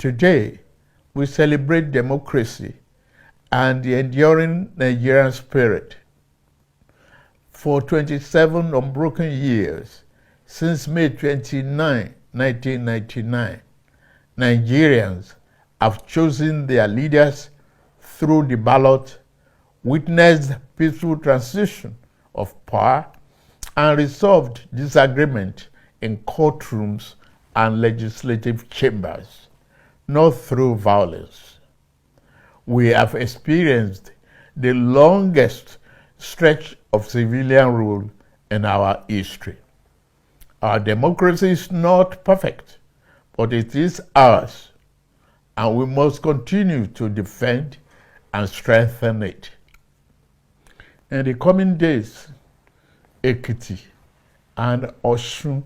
Today, we celebrate democracy and the enduring Nigerian spirit. For 27 unbroken years, since May 29, 1999, Nigerians have chosen their leaders through the ballot, witnessed peaceful transition of power, and resolved disagreement in courtrooms and legislative chambers, not through violence. We have experienced the longest stretch of civilian rule in our history. Our democracy is not perfect, but it is ours, and we must continue to defend and strengthen it. In the coming days, Ekiti and Osun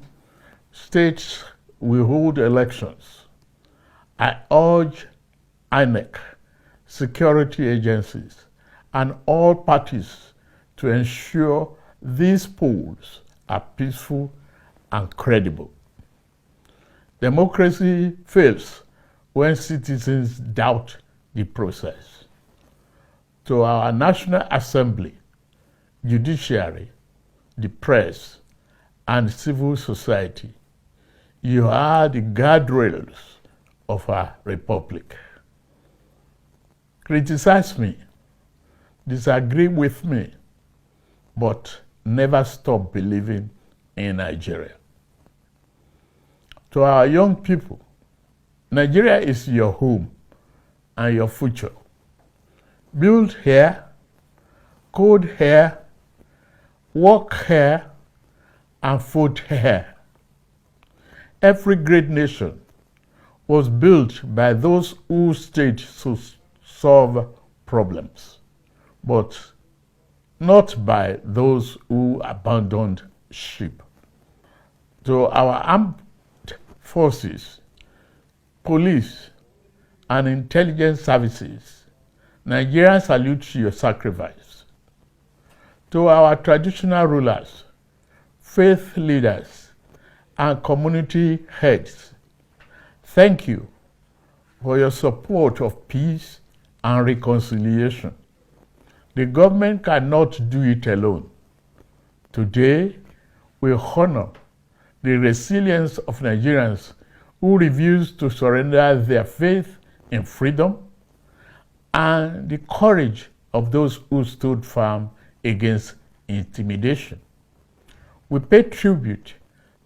states will hold elections. I urge INEC, security agencies, and all parties to ensure these polls are peaceful and credible. Democracy fails when citizens doubt the process. To our National Assembly, judiciary, the press, and civil society, you are the guardrails of our republic. Criticize me, disagree with me, but never stop believing in Nigeria. To our young people, Nigeria is your home and your future. Build here, code here, work here, and vote here. Every great nation was built by those who stayed to solve problems, but not by those who abandoned ship. To our armed forces, police, and intelligence services, Nigerians salute your sacrifice. To our traditional rulers, faith leaders, and community heads, thank you for your support of peace and reconciliation. The government cannot do it alone. Today, we honor the resilience of Nigerians who refuse to surrender their faith in freedom and the courage of those who stood firm against intimidation. We pay tribute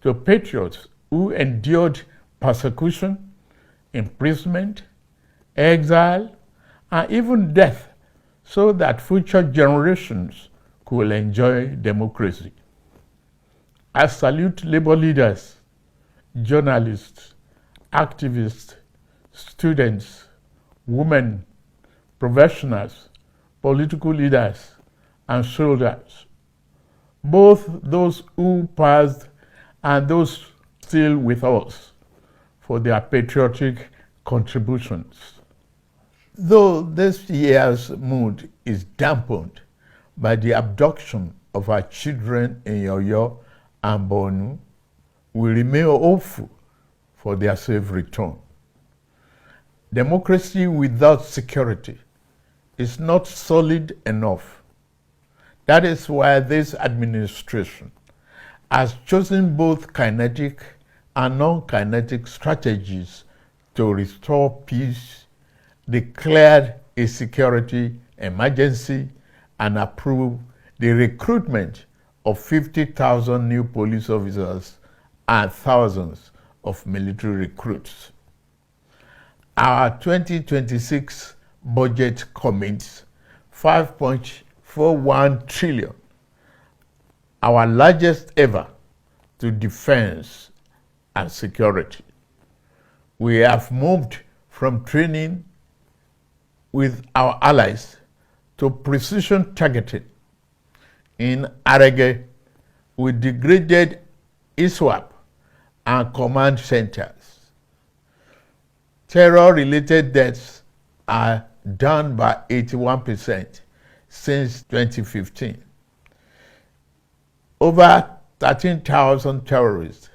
to patriots who endured persecution, imprisonment, exile, and even death so that future generations could enjoy democracy. I salute labor leaders, journalists, activists, students, women, professionals, political leaders, and soldiers, both those who passed and those still with us, for their patriotic contributions. Though this year's mood is dampened by the abduction of our children in Oyo and Borno, we remain hopeful for their safe return. Democracy without security is not solid enough. That is why this administration has chosen both kinetic and non-kinetic strategies to restore peace, declared a security emergency, and approved the recruitment of 50,000 new police officers and thousands of military recruits. Our 2026 budget commits 5.41 trillion, our largest ever, to defense and security. We have moved from training with our allies to precision targeting. In Arege, we degraded ISWAP and command centers. Terror-related deaths are down by 81% since 2015. Over 13,000 terrorists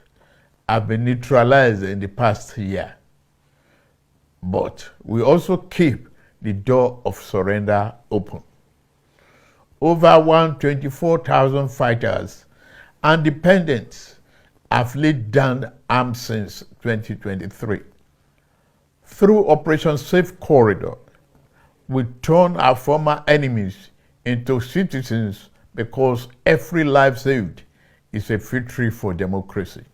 have been neutralized in the past year. but we also keep the door of surrender open. Over 124,000 fighters and dependents have laid down arms since 2023. Through Operation Safe Corridor, we turn our former enemies into citizens because every life saved is a victory for democracy.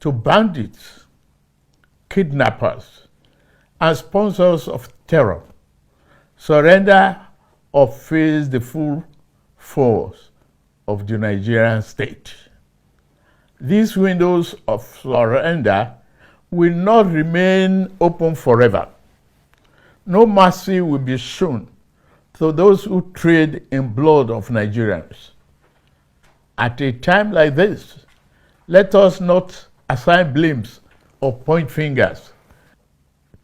To bandits, kidnappers, and sponsors of terror, surrender or face the full force of the Nigerian state. These windows of surrender will not remain open forever. No mercy will be shown to those who trade in blood of Nigerians. At a time like this, let us not assign blames or point fingers.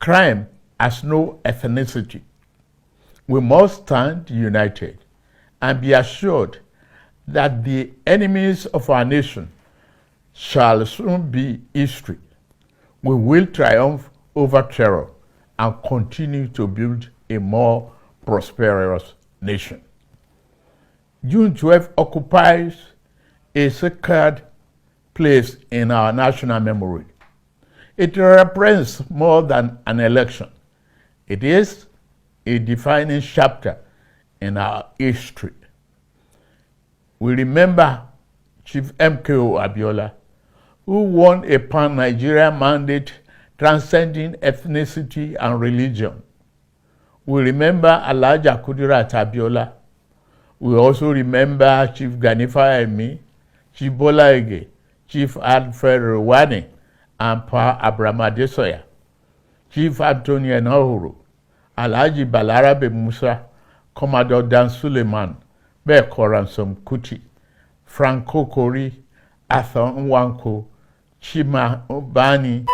Crime has no ethnicity. We must stand united and be assured that the enemies of our nation shall soon be history. We will triumph over terror and continue to build a more prosperous nation. June 12 occupies a sacred place in our national memory. It represents more than an election. It is a defining chapter in our history. We remember Chief MKO Abiola, who won a pan-Nigerian mandate transcending ethnicity and religion. We remember Alhaja Kudirat Abiola. We also remember Chief Ganifa Emi, Chief Bola Ige, Chief Alfred Rwani, and Pa Abraham Adesoya, Chief Anthony Enahoro, Alhaji Balarabe Musa, Commodore Dan Suleiman, Beko Ransom Kuti, Franco Kori, Arthur Nwanko, Chima Obani,